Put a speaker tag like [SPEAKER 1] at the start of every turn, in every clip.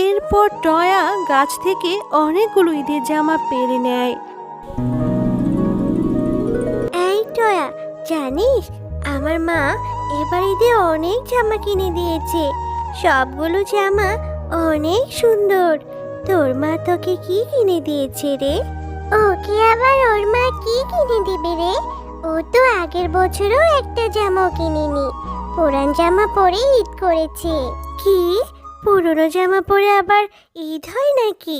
[SPEAKER 1] এরপর টয়া গাছ থেকে অনেকগুলো ঈদের জামা পেরে নেয়।
[SPEAKER 2] এই টয়া, জানিস আমার মা এবার ঈদে অনেক জামা কিনে দিয়েছে। সবগুলো জামা অনেক সুন্দর। তোর মা তোকে কি কিনে দিয়েছে রে? ওকে আবার ওর মা কি কিনে দিবে রে? ও তো আগের বছরও একটা জামা কিনেনি, পুরান জামা পরে ঈদ করেছে। কি, পুরনো জামা পরে আবার ঈদ হয় নাকি?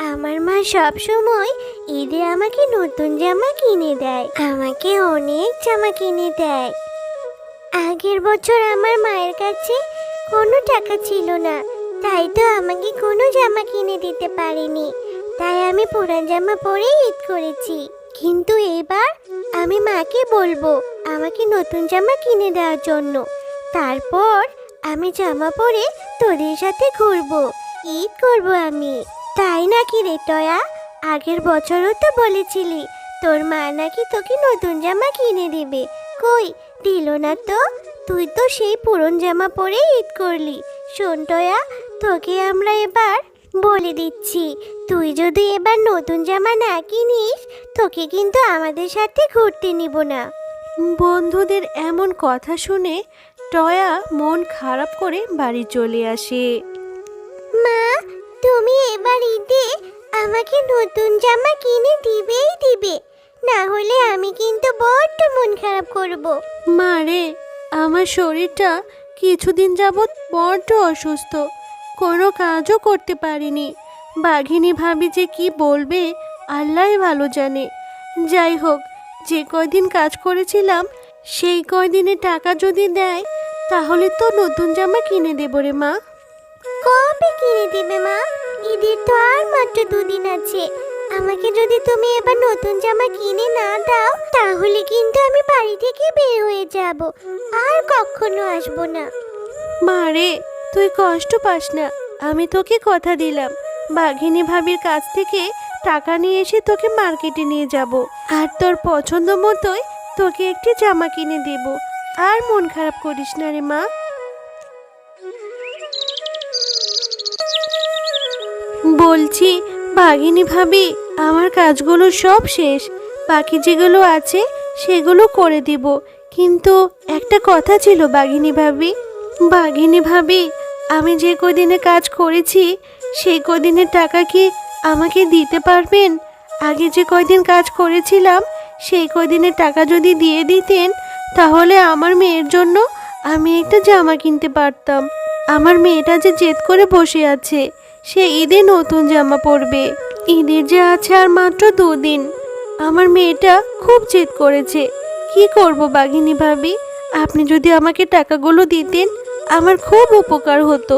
[SPEAKER 2] আমার মা সব সময় ঈদে আমাকে নতুন জামা কিনে দেয়, আমাকে অনেক জামা কিনে দেয়। আগের বছর আমার মায়ের কাছে কোনো টাকা ছিল না, তাই তো আমাকে কোনো জামা কিনে দিতে পারেনি। তাই আমি পুরান জামা পরে ঈদ করেছি। কিন্তু এবার আমি মাকে বলবো আমাকে নতুন জামা কিনে দেওয়ার জন্য। তারপর আমি জামা পরে তোদের সাথে ঘুরবো, ঈদ করবো আমি। তাই নাকি রে টয়া? আগের বছরও তো বলেছিলি তোর মা নাকি তোকে নতুন জামা কিনে দিবে, কই দিল না তো? তুই তো সেই পুরন জামা পরে ঈদ করলি। শোন টয়া, তোকে আমরা এবার বলে দিচ্ছি, তুই যদি এবার নতুন জামা না কিনিস তোকে কিন্তু আমাদের সাথে ঘুরতে নিব না।
[SPEAKER 1] বন্ধুদের এমন কথা শুনে টয়া মন খারাপ করে বাড়ি চলে আসে।
[SPEAKER 2] মা, তুমি এবার ঈদে আমাকে নতুন জামা কিনে দিবেই দিবে, না হলে আমি কিন্তু বড্ড মন খারাপ করব।
[SPEAKER 1] মা রে, আমার শরীরটা কিছুদিন যাবৎ বড্ড অসুস্থ, কোনো কাজও করতে পারিনি। বাঘিনী ভাবি যে কি বলবে আল্লাহই ভালো জানে। যাই হোক, যে কয়দিন কাজ করেছিলাম সেই কয়দিনে টাকা যদি দেয় তাহলে তো নতুন জামা কিনে দেব রে মা।
[SPEAKER 2] কবে কিনে দিবে মা? ঈদের তো আর মাত্র 2 দিন আছে। আমাকে যদি তুমি এবার নতুন জামা কিনে না দাও তাহলে কিন্তু আমি বাড়ি থেকে বের হয়ে যাব, আর কখনো আসবো না।
[SPEAKER 1] মা রে, তুই কষ্ট পাস না, আমি তোকে কথা দিলাম বাঘিনী ভাবির কাছ থেকে টাকা নিয়ে এসে তোকে মার্কেটে নিয়ে যাব, আর তোর পছন্দ মতোই তোকে একটি জামা কিনে দেব। আর মন খারাপ করিস না রে মা। বলছি বাঘিনী ভাবি, আমার কাজগুলো সব শেষ, বাকি যেগুলো আছে সেগুলো করে দিব। কিন্তু একটা কথা ছিল বাঘিনী ভাবি। বাঘিনী ভাবি, আমি যে কদিনে কাজ করেছি সেই কদিনের টাকা কি আমাকে দিতে পারবেন? আগে যে কয়দিন কাজ করেছিলাম সেই কয়দিনের টাকা যদি দিয়ে দিতেন তাহলে আমার মেয়ের জন্য আমি একটা জামা কিনতে পারতাম। আমার মেয়েটা যে জেদ করে বসে আছে, সে ঈদে নতুন জামা পরবে। ঈদের যে আছে আর মাত্র 2 দিন। আমার মেয়েটা খুব জেদ করেছে। কি করব বাঘিনী ভাবি? আপনি যদি আমাকে টাকাগুলো দিতেন আমার খুব উপকার হতো।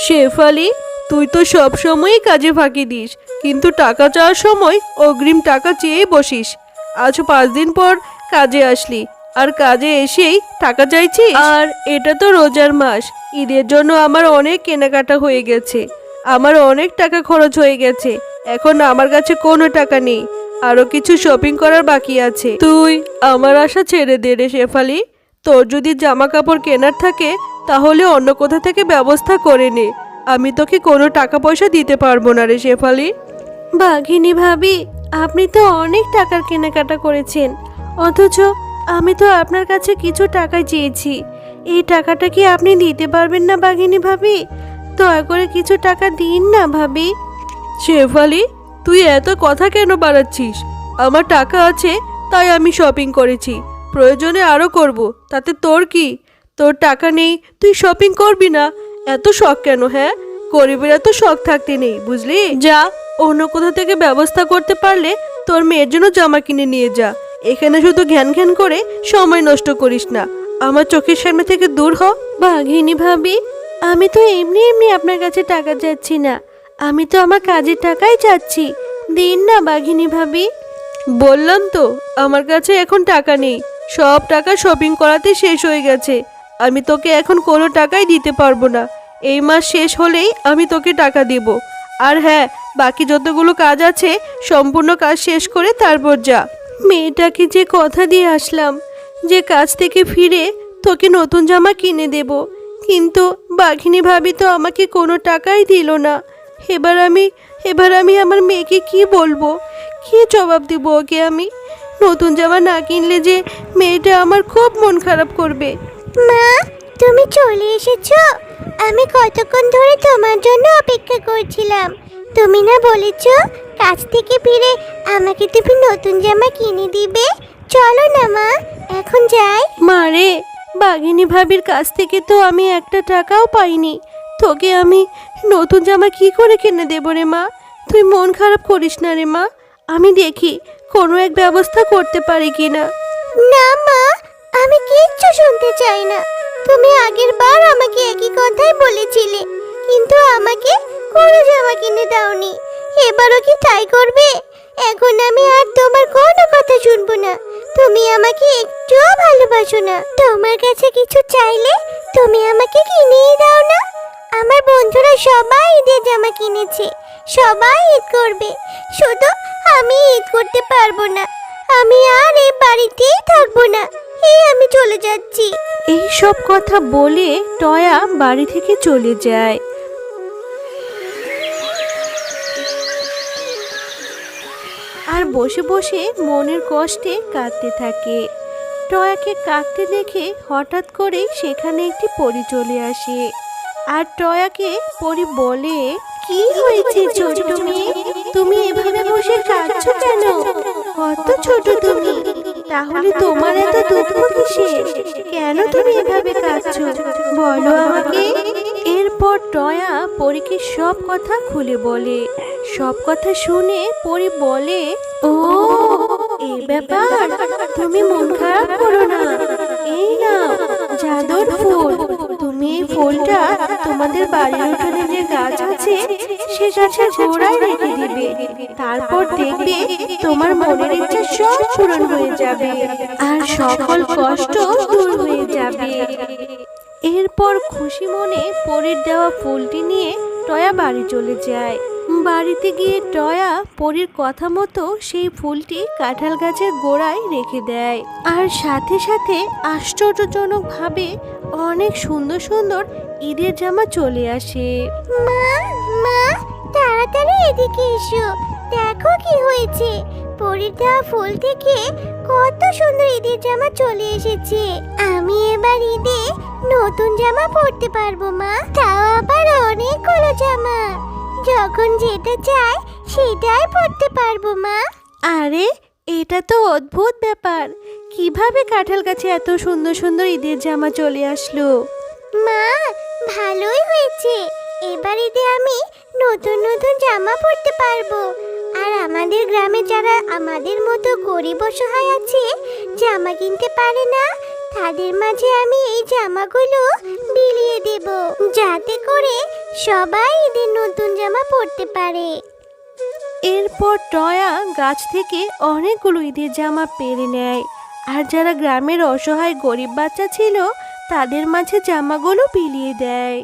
[SPEAKER 3] শেফালি, তুই তো সব সময়ই কাজে ফাঁকি দিস, কিন্তু টাকা চাওয়ার সময় অগ্রিম টাকা চেয়েই বসিস। আজ 5 দিন পর কাজে আসলি আর কাজে এসেই টাকা চাইছিস? আর এটা তো রোজার মাস, ঈদের জন্য আমার অনেক কেনাকাটা হয়ে গেছে, আমার অনেক টাকা খরচ হয়ে গেছে। এখন আমার কাছে কোনো টাকা নেই, আরো কিছু শপিং করার বাকি আছে। তুই আমার আশা ছেড়ে দে রে শেফালি। তোর যদি জামা কাপড় কেনার থাকে তাহলে অন্য কোথা থেকে ব্যবস্থা করে নে, আমি তোকে কোনো টাকা পয়সা দিতে পারবো না রে শেফালি।
[SPEAKER 1] বাঘিনী ভাবি, আপনি তো অনেক টাকার কেনাকাটা করেছেন, অথচ আমি তো আপনার কাছে কিছু টাকা চেয়েছি। এই টাকাটা কি আপনি দিতে পারবেন না বাঘিনী ভাবি? দয়া করে কিছু টাকা দিন না ভাবি।
[SPEAKER 3] শেফালি, তুই এত কথা কেন বাড়াচ্ছিস? আমার টাকা আছে তাই আমি শপিং করেছি, প্রয়োজনে আরো করব, তাতে তোর কি? তোর টাকা নেই তুই শপিং করবি না, এত শখ কেন? হ্যাঁ, গরিবের এত শখ থাকতে নেই, বুঝলি? যা, অন্য কোথা থেকে ব্যবস্থা করতে পারলে তোর মেয়ের জন্য জামা কিনে নিয়ে যা। এখানে শুধু ঘ্যান ঘ্যান করে সময় নষ্ট করিস না, আমার চোখের সামনে থেকে দূর হ।
[SPEAKER 1] বাঘিনী ভাবি, আমি তো এমনি এমনি আপনার কাছে টাকা চাচ্ছি না, আমি তো আমার কাজের টাকাই চাচ্ছি, দিন না বাঘিনী ভাবি।
[SPEAKER 3] বললাম তো আমার কাছে এখন টাকা নেই, সব টাকা শপিং করাতে শেষ হয়ে গেছে। আমি তোকে এখন কোনো টাকাই দিতে পারবো না, এই মাস শেষ হলেই আমি তোকে টাকা দেব। আর হ্যাঁ, বাকি যতগুলো কাজ আছে সম্পূর্ণ কাজ শেষ করে তারপর যা।
[SPEAKER 1] মেয়েটাকে যে কথা দিয়ে আসলাম যে কাজ থেকে ফিরে তোকে নতুন জামা কিনে দেব, কিন্তু বাঘিনী ভাবি তো আমাকে কোনো টাকাই দিল না। এবার আমি আমার মেয়েকে কি বলবো, কি জবাব দিব ওকে আমি? নতুন জামা না কিনলে যে মেয়েটা আমার খুব মন খারাপ করবে।
[SPEAKER 2] মা, তুমি চলে এসেছো? আমি কতক্ষণ ধরে তোমার জন্য অপেক্ষা করছিলাম। তুমি না বলেছো কাজ থেকে ফিরে আমাকে তুমি নতুন জামা কিনে দিবে? চলো না মা, এখন যাই।
[SPEAKER 1] মারে, বাঘিনী ভাবির কাছ থেকে তো আমি একটা টাকাও পাইনি। তোকে আমি নতুন জামা কি করে কিনে দেবো রে মা? তুই মন খারাপ করিস না রে মা, আমি দেখি কোনো এক ব্যবস্থা করতে পারি কিনা।
[SPEAKER 2] না মা, আমি কিচ্ছু শুনতে চাই না। তুমি আগের বার আমাকে একই কথাই বলেছিলে, কিন্তু আমাকে কোনো জামা কিনে দাওনি। এবারও কি তাই করবে? এখন আমি আর তোমার কোনো কথা শুনবো না। তুমি আমাকে একটুও ভালোবাসো না। তোমার কাছে কিছু চাইলে তুমি আমাকে কিনেই দাও না। আমার বন্ধুরা সবাই ঈদের জামা কিনেছে, সবাই ঈদ করবে, শুধু আমি ঈদ করতে পারবো না। আমি আর এই বাড়িতেই থাকবো না, আমি চলে যাচ্ছি।
[SPEAKER 1] এই সব কথা বলে টয়া বাড়ি থেকে চলে যায়। আর বসে বসে মনের কষ্টে কাঁদতে থাকে। টয়াকে কাঁদতে দেখে হঠাৎ করেই সেখানে একটি পরী চলে আসে। আর টয়াকে পরী বলে, কি হয়েছে ছোট মেয়ে, তুমি এভাবে বসে কাঁদছো কেন? কত ছোট তুমি, তাহলে তোমার এত দুঃখ কিসের? কেন তুমি এভাবে কাঁদছো বলো আমাকে। এরপর টয়া পরীকে সব কথা খুলে বলে। সব কথা শুনে পরী বলে, ও এই ব্যাপার, তুমি মন খারাপ করো না। এই নাও জাদুর ফুল, তুমি এই ফুলটা তোমাদের বাড়ির উঠোনে যে গাছ আছে সে গাছের গোড়ায় রেখে দিবে। তারপর দেখবে তোমার মনের ইচ্ছা সব পূরণ হয়ে যাবে আর সকল কষ্ট দূর হয়ে যাবে। এরপর খুশি মনে পরীর দেওয়া ফুলটি নিয়ে টয়া বাড়ি চলে যায়। বাড়িতে গিয়ে টয়া পরীর কথা মতো সেই ফুলটি কাঁঠাল গাছের গোড়ায় রেখে দেয়। আর সাথে সাথে আশ্চর্যজনকভাবে অনেক সুন্দর সুন্দর ঈদের জামা চলে আসে।
[SPEAKER 2] মা, মা, তাড়াতাড়ি এদিকে এসো, দেখো কি হয়েছে। পরীর দেওয়া ফুল থেকে কত সুন্দর ঈদের জামা চলে এসেছে। আমি এবার ঈদে নতুন জামা পরতে পারবো মা, তাও আবার অনেকগুলো জামা। যখন যেটা চাই সেটাই পরতে পারবো মা।
[SPEAKER 1] আরে, এটা তো অদ্ভুত ব্যাপার, কিভাবে কাঁঠাল গাছে এত সুন্দর সুন্দর ঈদের জামা চলে আসলো?
[SPEAKER 2] মা, ভালোই হয়েছে, এবার ঈদে আমি নতুন নতুন জামা পরতে পারবো। আর আমাদের গ্রামে যারা আমাদের মতো গরিব অসহায় আছে, জামা কিনতে পারে না, তাদের মাঝে আমি এই জামাগুলো বিলিয়ে দেব, যাতে করে সবাই ঈদের নতুন জামা পরতে পারে।
[SPEAKER 1] এরপর টয়া গাছ থেকে অনেকগুলো ঈদের জামা পেরে নেয়। আর যারা গ্রামের অসহায় গরিব বাচ্চা ছিল তাদের মাঝে জামাগুলো বিলিয়ে দেয়।